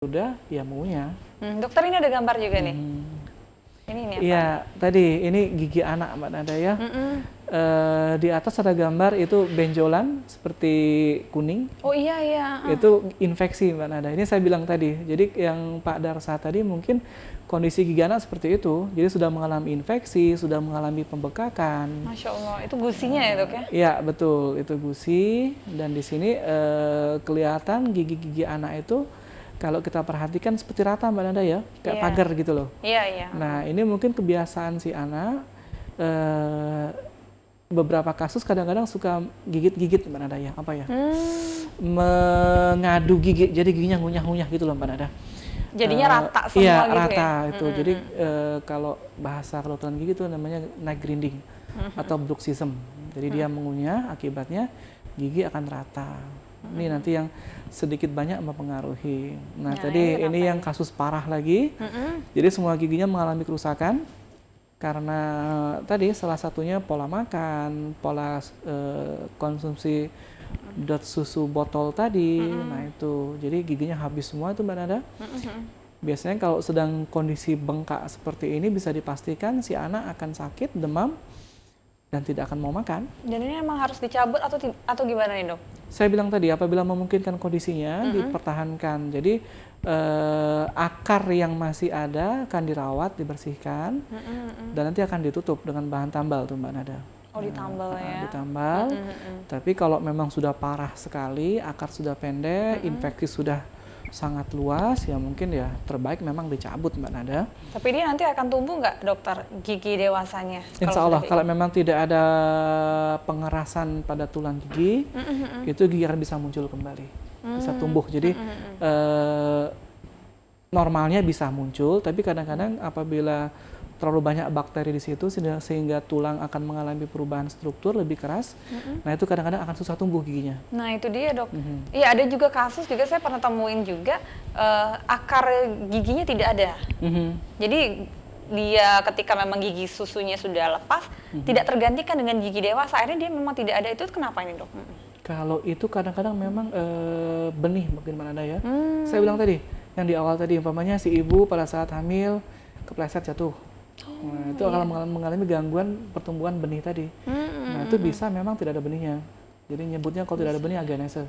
Udah, ya mengunyah. Dokter ini ada gambar juga nih. Ini apa? Iya, tadi ini gigi anak Mbak Nada ya. Di atas ada gambar itu benjolan seperti kuning. Oh iya. Itu infeksi Mbak Nada. Ini saya bilang tadi. Jadi yang Pak Darsa tadi mungkin kondisi gigi anak seperti itu. Jadi sudah mengalami infeksi, sudah mengalami pembekakan. Masya Allah, itu gusinya ya dok ya? Iya betul, itu gusi. Dan di sini kelihatan gigi-gigi anak itu kalau kita perhatikan seperti rata Mbak Nada ya, kayak pagar gitu loh. Iya. Nah ini mungkin kebiasaan si anak, beberapa kasus kadang-kadang suka gigit-gigit Mbak Nada ya, apa ya, mengadu gigi, jadi giginya ngunyah-ngunyah gitu loh Mbak Nada. Jadinya rata semua iya, gitu rata ya? itu. Jadi kalau bahasa kedokteran gigi itu namanya neck grinding atau bruxism. Jadi dia mengunyah, akibatnya gigi akan rata. Ini nanti yang sedikit banyak mempengaruhi. Nah, tadi ini yang kasus parah lagi. Jadi semua giginya mengalami kerusakan karena tadi salah satunya pola makan, pola konsumsi susu botol tadi. Nah itu, jadi giginya habis semua itu Mbak Nada. Biasanya kalau sedang kondisi bengkak seperti ini bisa dipastikan si anak akan sakit, demam, dan tidak akan mau makan. Dan ini emang harus dicabut atau gimana nih dok? Saya bilang tadi apabila memungkinkan kondisinya dipertahankan. Jadi akar yang masih ada akan dirawat, dibersihkan, dan nanti akan ditutup dengan bahan tambal tuh Mbak Nada. Oh ditambal ya? Ditambal. Tapi kalau memang sudah parah sekali, akar sudah pendek, infeksi sudah sangat luas, ya mungkin ya terbaik memang dicabut Mbak Nada. Tapi dia nanti akan tumbuh nggak dokter gigi dewasanya? Insya Allah kalau memang tidak ada pengerasan pada tulang gigi, itu gigi akan bisa muncul kembali, bisa tumbuh. Jadi normalnya bisa muncul, tapi kadang-kadang apabila terlalu banyak bakteri di situ sehingga tulang akan mengalami perubahan struktur lebih keras. Nah itu kadang-kadang akan susah tumbuh giginya. Nah itu dia dok. Iya ada juga kasus juga saya pernah temuin juga akar giginya tidak ada. Jadi dia ketika memang gigi susunya sudah lepas tidak tergantikan dengan gigi dewasa. Akhirnya dia memang tidak ada. Itu kenapa ini dok? Kalau itu kadang-kadang memang benih mungkin mana ada ya. Saya bilang tadi yang di awal tadi umpamanya si ibu pada saat hamil kepleset jatuh. Nah, itu akan mengalami gangguan pertumbuhan benih tadi. Nah, itu bisa memang tidak ada benihnya. Jadi nyebutnya kalau tidak ada benih aganese.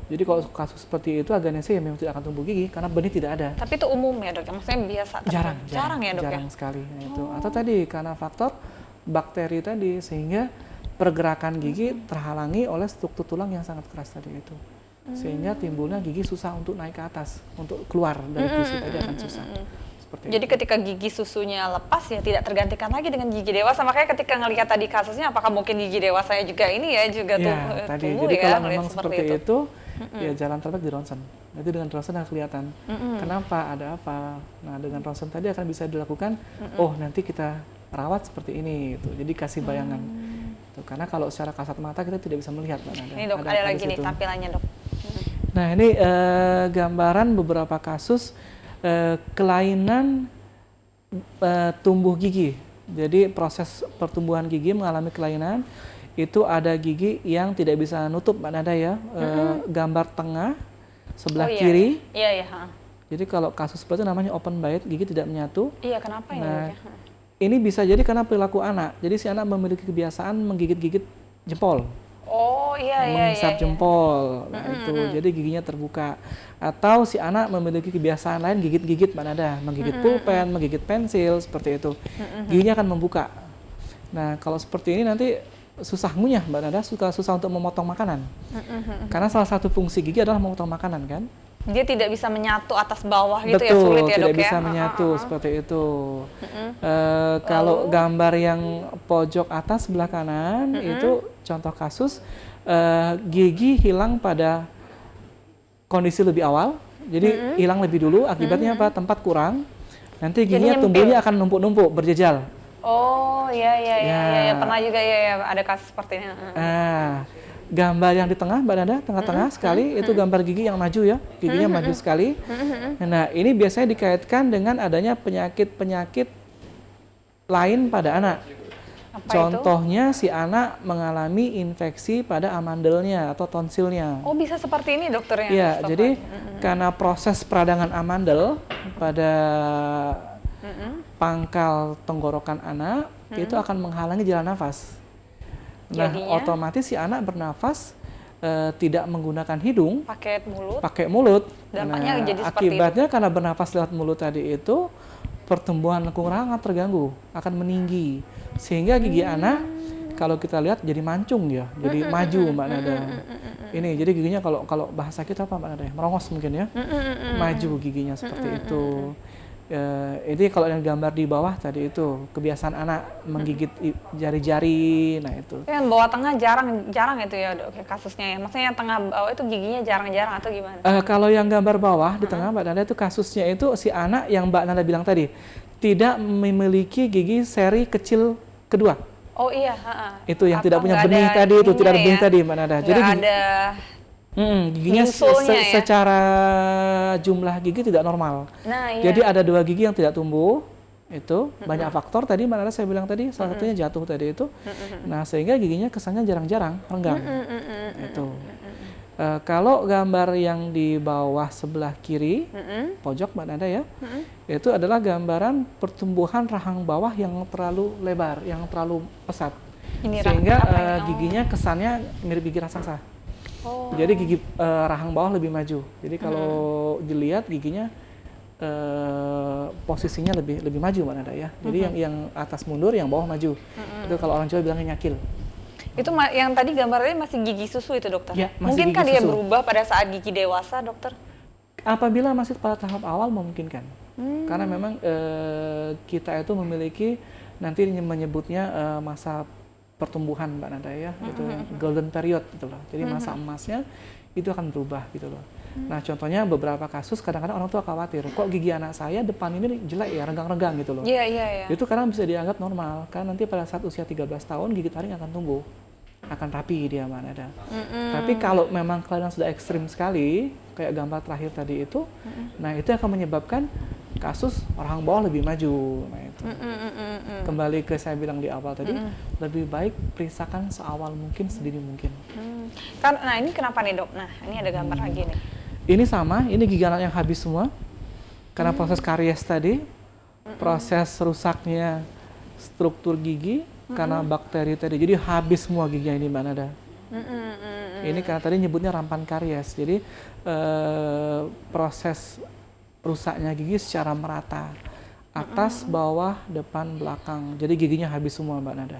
Jadi kalau kasus seperti itu aganese ya memang tidak akan tumbuh gigi karena benih tidak ada. Tapi itu umum ya dok? Maksudnya biasa? Jarang ya dok jarang sekali. Nah, itu. Atau tadi karena faktor bakteri tadi sehingga pergerakan gigi terhalangi oleh struktur tulang yang sangat keras tadi itu. Sehingga timbulnya gigi susah untuk naik ke atas, untuk keluar dari gusi tadi akan susah. Jadi ketika gigi susunya lepas ya tidak tergantikan lagi dengan gigi dewasa. Makanya ketika ngelihat tadi kasusnya apakah mungkin gigi dewasanya juga ini ya juga tadi. tumbuh Jadi ya kalau memang seperti itu ya jalan terbaik di ronsen. Nanti dengan ronsen akan kelihatan kenapa, ada apa. Nah dengan ronsen tadi akan bisa dilakukan. Oh nanti kita rawat seperti ini. Gitu. Jadi kasih bayangan. Tuh, karena kalau secara kasat mata kita tidak bisa melihat. Ini dok ada lagi nih tampilannya dok. Nah ini gambaran beberapa kasus kelainan tumbuh gigi. Jadi proses pertumbuhan gigi mengalami kelainan. Itu ada gigi yang tidak bisa nutup Mbak Nada ya. Gambar tengah sebelah kiri. Iya. Jadi kalau kasus seperti itu namanya open bite, gigi tidak menyatu. Iya kenapa ini? Nah, ini bisa jadi karena perilaku anak. Jadi si anak memiliki kebiasaan menggigit-gigit jempol. Oh iya. Menghisap jempol. Nah itu jadi giginya terbuka. Atau si anak memiliki kebiasaan lain gigit-gigit Mbak Nada, menggigit pulpen, menggigit pensil seperti itu. Giginya akan membuka. Nah kalau seperti ini nanti susah ngunyah Mbak Nada, susah untuk memotong makanan. Karena salah satu fungsi gigi adalah memotong makanan kan. Dia tidak bisa menyatu atas bawah gitu. Betul, ya, sulit ya dok ya? tidak bisa menyatu seperti itu. Kalau gambar yang pojok atas sebelah kanan itu contoh kasus gigi hilang pada kondisi lebih awal, jadi hilang lebih dulu, akibatnya apa? Tempat kurang, nanti giginya tumbuhnya akan numpuk-numpuk, berjejal. Oh iya, pernah juga ya ada kasus seperti ini. Gambar yang di tengah, Mbak Nada, tengah-tengah sekali, itu gambar gigi yang maju ya, giginya maju sekali. Nah ini biasanya dikaitkan dengan adanya penyakit-penyakit lain pada anak. Apa Contohnya si anak mengalami infeksi pada amandelnya atau tonsilnya. Oh, bisa seperti ini dokternya? Iya, Mustafa? jadi karena proses peradangan amandel pada pangkal tenggorokan anak itu akan menghalangi jalan nafas. Nah, Jadinya? otomatis si anak bernafas tidak menggunakan hidung, pakai mulut. pakai mulut. Dampaknya jadi seperti akibatnya karena bernafas lewat mulut tadi itu pertumbuhan lengkung rahang akan terganggu, akan meninggi, sehingga gigi anak kalau kita lihat jadi mancung ya, jadi maju Mbak Nada. Ini jadi giginya kalau bahasa kita apa Mbak Nada? Merongos mungkin ya, maju giginya seperti itu. Ini kalau yang gambar di bawah tadi itu kebiasaan anak menggigit jari-jari, nah itu. Yang bawah tengah jarang itu ya dok kasusnya ya. Maksudnya yang tengah bawah itu giginya jarang-jarang atau gimana? Kalau yang gambar bawah di tengah Mbak Nanda itu kasusnya itu si anak yang Mbak Nanda bilang tadi tidak memiliki gigi seri kecil kedua. Oh iya. Itu yang Atau tidak punya nggak benih ada tadi itu tidak ada ininya benih ya? tadi Mbak Nanda. Jadi Nggak ada giginya nyusulnya ya? secara jumlah gigi tidak normal. Nah, iya. Jadi ada 2 gigi yang tidak tumbuh. Itu banyak faktor tadi Mbak Nanda saya bilang tadi salah satunya jatuh tadi itu. Nah, sehingga giginya kesannya jarang-jarang renggang. Itu. Kalau gambar yang di bawah sebelah kiri pojok Mbak Nanda ya, itu adalah gambaran pertumbuhan rahang bawah yang terlalu lebar, yang terlalu pesat. Ini Sehingga apa ini? giginya kesannya mirip gigi raksasa. Oh. Jadi gigi rahang bawah lebih maju. Jadi kalau dilihat giginya posisinya lebih maju Mbak Nanda ya. Jadi yang atas mundur, yang bawah maju. Itu kalau orang Jawa bilangnya nyakil. Itu yang tadi gambarnya masih gigi susu itu dokter? Ya, masih Mungkinkah gigi dia susu. berubah pada saat gigi dewasa dokter? Apabila masih pada tahap awal memungkinkan. Karena memang kita itu memiliki nanti menyebutnya masa pertumbuhan Mbak Nanda ya, itu golden period gitu loh. Jadi masa emasnya itu akan berubah gitu loh. Nah, contohnya beberapa kasus kadang-kadang orang tua khawatir, kok gigi anak saya depan ini jelek ya, renggang-renggang gitu loh. Iya. Itu kadang bisa dianggap normal, kan nanti pada saat usia 13 tahun gigi taring akan tumbuh. Akan rapi dia Mbak Nada. Tapi kalau memang kelainan sudah ekstrim sekali, kayak gambar terakhir tadi itu, nah itu akan menyebabkan kasus rahang bawah lebih maju. Nah itu. Kembali ke saya bilang di awal tadi, lebih baik periksakan seawal mungkin, sedini mungkin. Nah ini kenapa nih dok? Nah ini ada gambar lagi nih. Ini sama, ini gigi anak yang habis semua, karena proses karies tadi, proses rusaknya struktur gigi, karena bakteri tadi, jadi habis semua giginya ini Mbak Nada. Ini karena tadi nyebutnya rampan karies, jadi proses rusaknya gigi secara merata, atas, bawah, depan, belakang, jadi giginya habis semua Mbak Nada.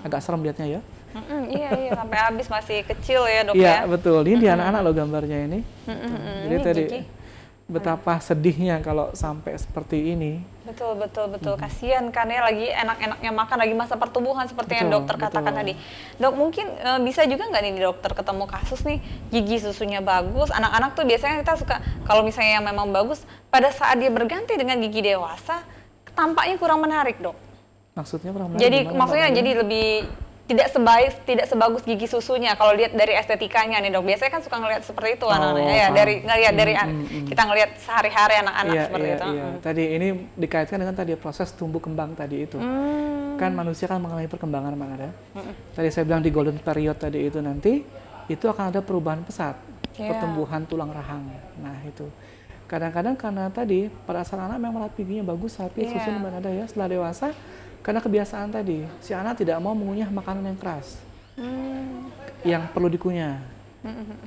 Agak serem lihatnya ya. Iya, sampai habis masih kecil ya dok Iya ya. betul, ini di anak-anak loh gambarnya ini. Jadi Ini tadi gigi. betapa sedihnya kalau sampai seperti ini. Betul. Kasihan kan ya, lagi enak-enaknya makan, lagi masa pertumbuhan seperti yang dokter katakan tadi. Dok, mungkin bisa juga nggak nih dokter ketemu kasus nih gigi susunya bagus, anak-anak tuh biasanya kita suka kalau misalnya yang memang bagus, pada saat dia berganti dengan gigi dewasa, tampaknya kurang menarik dok. Maksudnya kurang menarik Jadi gimana, maksudnya Mbak? jadi lebih tidak sebagus gigi susunya kalau lihat dari estetikanya nih dok. Biasanya kan suka ngelihat seperti itu anak-anaknya ya, kita ngelihat sehari-hari anak-anak seperti itu. Iya. Tadi ini dikaitkan dengan tadi proses tumbuh kembang tadi itu. Kan manusia kan mengalami perkembangan mana. Tadi saya bilang di golden period tadi itu nanti itu akan ada perubahan pesat, pertumbuhan tulang rahang. Nah itu kadang-kadang karena tadi pada saat anak memang rapi giginya bagus, rapi susun mana ada ya. Setelah dewasa karena kebiasaan tadi si anak tidak mau mengunyah makanan yang keras, yang perlu dikunyah.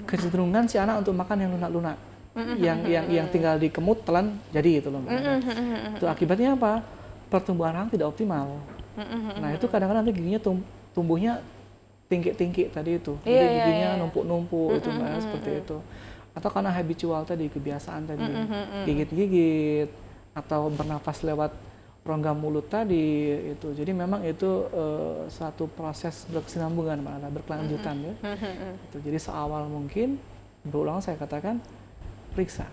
Kecenderungan si anak untuk makan yang lunak-lunak, yang tinggal dikemut telan jadi itu loh Mbak Nada. Itu akibatnya apa? Pertumbuhan rahang tidak optimal. Nah itu kadang-kadang nanti giginya tumbuhnya tinggi-tinggi tadi itu, jadi giginya numpuk-numpuk itu Mbak, seperti itu. Atau karena habitual tadi, kebiasaan tadi, gigit-gigit atau bernafas lewat rongga mulut tadi itu. Jadi memang itu satu proses berkesinambungan, berkelanjutan ya. Itu. Jadi seawal mungkin, berulang saya katakan, periksa.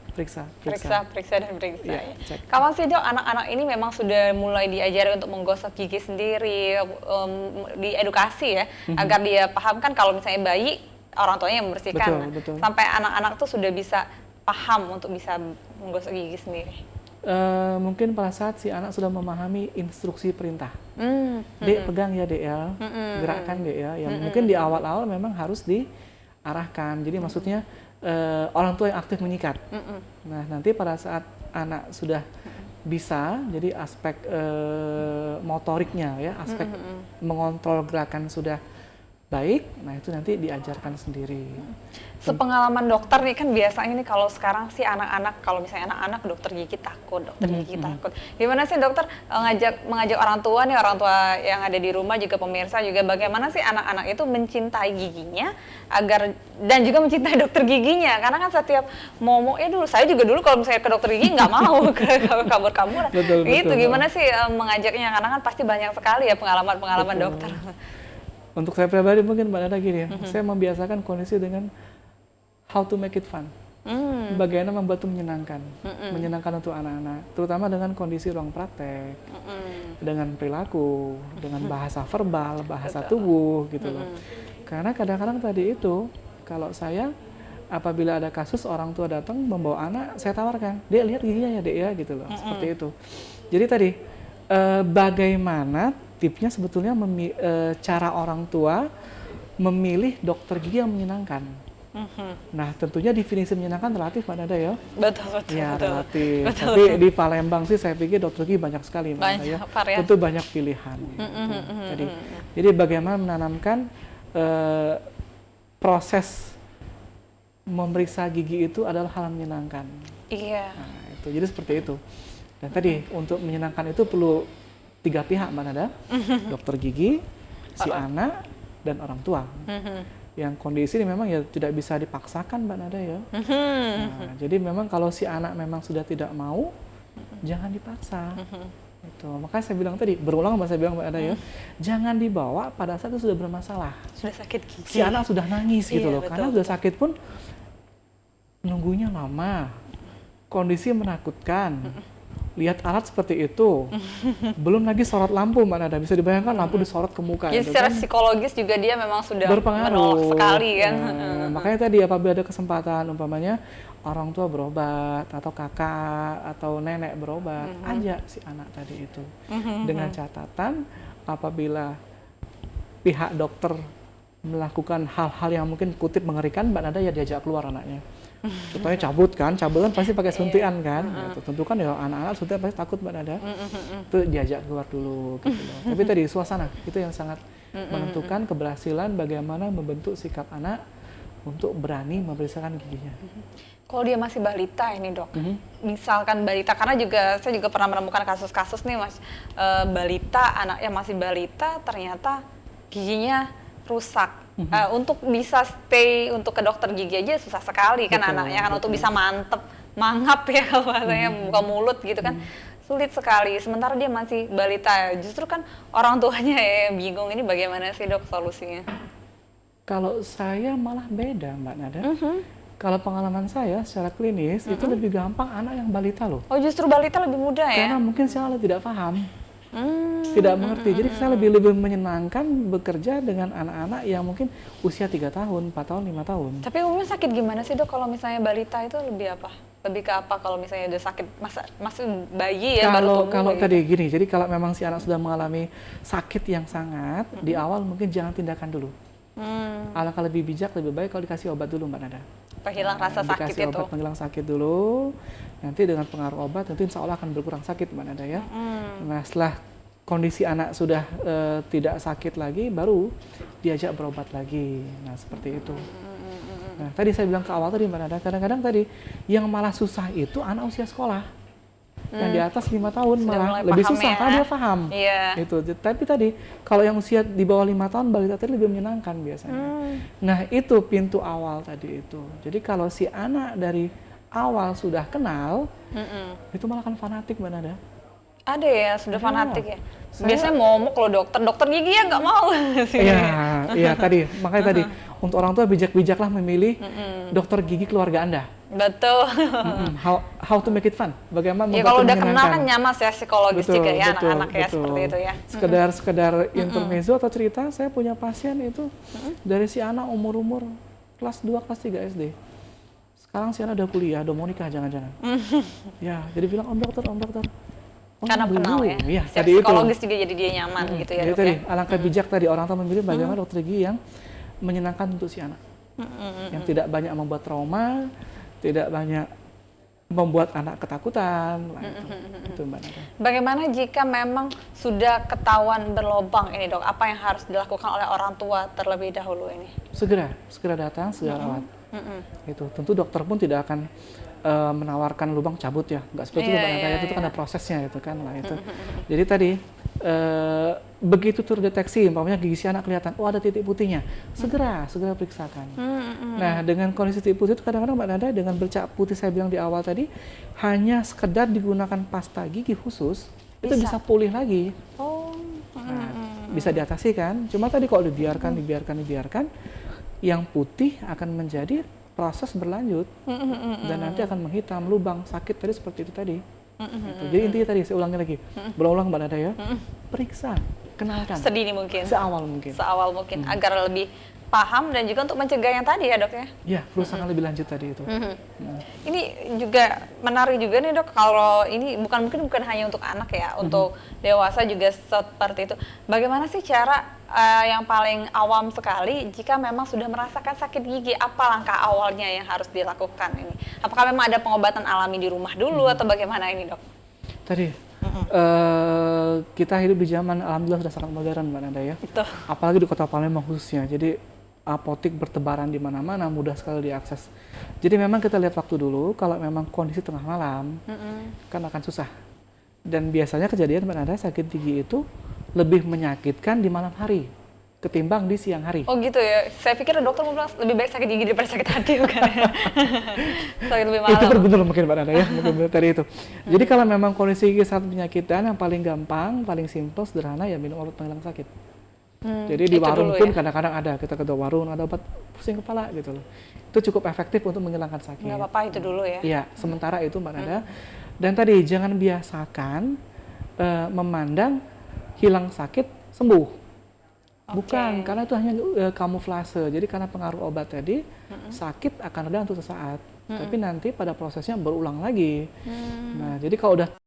Ya. Kapan sih dok anak-anak ini memang sudah mulai diajari untuk menggosok gigi sendiri, diedukasi ya, agar dia paham kan kalau misalnya bayi orang tuanya yang membersihkan, betul. sampai anak-anak tuh sudah bisa paham untuk bisa menggosok gigi sendiri. Mungkin pada saat si anak sudah memahami instruksi perintah. Dek, pegang ya dek ya, gerakkan dek ya. Yang mungkin di awal-awal memang harus diarahkan. Jadi maksudnya orang tua yang aktif menyikat. Nah, nanti pada saat anak sudah bisa, jadi aspek motoriknya ya, aspek mengontrol gerakan sudah baik, nah itu nanti diajarkan sendiri. Sepengalaman dokter nih kan biasanya nih kalau sekarang sih anak-anak, kalau misalnya anak-anak dokter gigi takut, Gimana sih dokter mengajak orang tua nih, orang tua yang ada di rumah juga pemirsa juga, bagaimana sih anak-anak itu mencintai giginya agar dan juga mencintai dokter giginya, karena kan setiap saya juga dulu kalau misalnya ke dokter gigi nggak mau kabur-kabur gitu. Gimana sih mengajaknya, karena kan pasti banyak sekali ya pengalaman-pengalaman dokter. Untuk saya pribadi mungkin Mbak Nada gini ya, saya membiasakan kondisi dengan how to make it fun. Bagaimana membuat itu menyenangkan, menyenangkan untuk anak-anak, terutama dengan kondisi ruang praktek, dengan perilaku, dengan bahasa verbal, bahasa tubuh gitu loh. Karena kadang-kadang tadi itu, kalau saya apabila ada kasus orang tua datang membawa anak, saya tawarkan, Dek lihat giginya ya Dek ya gitu loh, seperti itu. Jadi tadi bagaimana tipsnya sebetulnya cara orang tua memilih dokter gigi yang menyenangkan. Nah, tentunya definisi menyenangkan relatif Mbak Nada ya. Betul. Ya, relatif. Tapi di Palembang sih saya pikir dokter gigi banyak sekali Mbak Nada ya. Tentu banyak pilihan. Jadi bagaimana menanamkan proses memeriksa gigi itu adalah hal yang menyenangkan. Iya. Nah, itu. Jadi seperti itu. Dan tadi untuk menyenangkan itu perlu 3 pihak Mbak Nada, dokter gigi, si anak, dan orang tua. Yang kondisi ini memang ya tidak bisa dipaksakan Mbak Nada ya. Nah, jadi memang kalau si anak memang sudah tidak mau, jangan dipaksa. Itu. Makanya saya bilang tadi, berulang saya bilang Mbak Nada ya, jangan dibawa pada saat itu sudah bermasalah. Sudah sakit gigi. Si anak sudah nangis gitu loh, betul, karena sudah sakit pun nunggunya lama, kondisi menakutkan. Lihat alat seperti itu, belum lagi sorot lampu Mbak Nada, bisa dibayangkan lampu disorot ke muka. Jadi secara psikologis juga dia memang sudah berpengaruh menolak sekali kan. Makanya tadi apabila ada kesempatan, umpamanya orang tua berobat atau kakak atau nenek berobat, ajak si anak tadi itu. Dengan catatan apabila pihak dokter melakukan hal-hal yang mungkin kutip mengerikan, Mbak Nada ya diajak keluar anaknya. Contohnya cabut kan pasti pakai suntian kan, gitu. Tentu kan ya anak-anak suntian pasti takut Mbak Nada, itu diajak keluar dulu gitu loh. Tapi tadi suasana itu yang sangat menentukan keberhasilan bagaimana membentuk sikap anak untuk berani memeriksakan giginya. Kalau dia masih balita ini dok, misalkan balita, karena saya juga pernah menemukan kasus-kasus nih mas, balita, anak yang masih balita ternyata giginya rusak. Untuk bisa stay untuk ke dokter gigi aja susah sekali kan anaknya kan, untuk bisa mangap ya kalau bahasanya buka mulut gitu kan, sulit sekali. Sementara dia masih balita, justru kan orang tuanya yang bingung, ini bagaimana sih dok solusinya? Kalau saya malah beda Mbak Nada. Kalau pengalaman saya secara klinis itu lebih gampang anak yang balita loh. Oh justru balita lebih mudah ya? Karena mungkin saya tidak paham. Tidak mengerti, jadi saya lebih menyenangkan bekerja dengan anak-anak yang mungkin usia 3 tahun, 4 tahun, 5 tahun. Tapi umumnya sakit gimana sih dok kalau misalnya balita itu lebih apa? Lebih ke apa kalau misalnya udah sakit, masih bayi ya baru tumbuh? Kalau tadi gini, jadi kalau memang si anak sudah mengalami sakit yang sangat, di awal mungkin jangan tindakan dulu. Alangkah lebih bijak, lebih baik kalau dikasih obat dulu Mbak Nada. Penghilang rasa sakit itu. Dikasih obat penghilang sakit dulu, nanti dengan pengaruh obat tentu insya Allah akan berkurang sakit Mbak Nada ya. Nah setelah kondisi anak sudah tidak sakit lagi, baru diajak berobat lagi. Nah seperti itu. Nah tadi saya bilang ke awal tadi Mbak Nada, kadang-kadang tadi yang malah susah itu anak usia sekolah. Yang di atas 5 tahun Sudah malah lebih susah, karena dia paham. Iya. Itu. Tapi tadi kalau yang usia di bawah 5 tahun, balita tadi lebih menyenangkan biasanya. Nah itu pintu awal tadi itu. Jadi kalau si anak dari awal sudah kenal, itu malah akan fanatik Mbak Nada. Ada ya, sudah fanatik ya. Biasanya momok loh dokter gigi ya nggak mau. Iya tadi, makanya tadi untuk orang tua bijak-bijaklah memilih dokter gigi keluarga Anda. Betul. How to make it fun? Bagaimana membuat kalau udah kenal kan nyaman ya psikologis juga ya anak-anak ya seperti itu ya. Sekedar intermezzo atau cerita, saya punya pasien itu dari si anak umur kelas 2, kelas 3 SD. Sekarang si anak udah kuliah, udah mau nikah jangan-jangan. Ya, jadi bilang, Om dokter, oh, Karena dulu. kenal ya. Iya, Secara tadi itu. psikologis juga jadi dia nyaman gitu ya, Jadi Dok tadi, ya. alangkah bijak tadi orang tua memilih bagaimana dokter gigi yang menyenangkan untuk si anak. Yang tidak banyak membuat trauma, tidak banyak membuat anak ketakutan. Nah, itu Mbak Nada. Bagaimana jika memang sudah ketahuan berlobang ini, Dok? Apa yang harus dilakukan oleh orang tua terlebih dahulu ini? Segera datang, segera rawat. Itu tentu dokter pun tidak akan menawarkan lubang cabut ya, nggak seperti itu Mbak Nada, itu kan ada prosesnya gitu kan. Nah itu, jadi tadi begitu terdeteksi, umpamanya gigi si anak kelihatan, oh ada titik putihnya, segera periksakan. Nah dengan kondisi titik putih itu kadang-kadang Mbak Nada dengan bercak putih saya bilang di awal tadi, hanya sekedar digunakan pasta gigi khusus, itu bisa pulih lagi. Oh. Nah, bisa diatasi kan, cuma tadi kalau dibiarkan, yang putih akan menjadi proses berlanjut dan nanti akan menghitam, lubang, sakit tadi seperti itu tadi. Gitu. Jadi intinya tadi saya ulangi lagi, berulang Mbak Nada ya, periksa, kenalkan. Sedini mungkin. Seawal mungkin. Seawal mungkin agar lebih paham dan juga untuk mencegah yang tadi ya, Dok ya. Ya, perusahaan lebih lanjut tadi itu. Ini juga menarik juga nih, Dok, kalau ini bukan hanya untuk anak ya, untuk dewasa juga seperti itu. Bagaimana sih cara yang paling awam sekali jika memang sudah merasakan sakit gigi, apa langkah awalnya yang harus dilakukan ini? Apakah memang ada pengobatan alami di rumah dulu atau bagaimana ini, Dok? Tadi kita hidup di zaman alhamdulillah sudah sangat modern Mbak Nada ya. Betul. Apalagi di Kota Palembang khususnya. Jadi apotik bertebaran di mana-mana, mudah sekali diakses. Jadi memang kita lihat waktu dulu, kalau memang kondisi tengah malam, kan akan susah. Dan biasanya kejadian Mbak Nada sakit gigi itu lebih menyakitkan di malam hari ketimbang di siang hari. Oh gitu ya, saya pikir dokter mau bilang lebih baik sakit gigi daripada sakit hati bukan ya? Sakit lebih malam. Itu benar mungkin Mbak Nada ya, mungkin benar tadi itu. Jadi kalau memang kondisi gigi sangat menyakitkan, yang paling gampang, paling simpel, sederhana ya minum obat penghilang sakit. Jadi di warung pun kadang-kadang ada, kita ke warung ada obat pusing kepala gitu loh. Itu cukup efektif untuk menghilangkan sakit. Nggak apa-apa itu dulu ya. Iya, sementara itu Mbak Nada. Dan tadi jangan biasakan memandang hilang sakit sembuh. Bukan, karena itu hanya kamuflase. Jadi karena pengaruh obat tadi, sakit akan ada untuk sesaat. Tapi nanti pada prosesnya berulang lagi. Nah, jadi kalau udah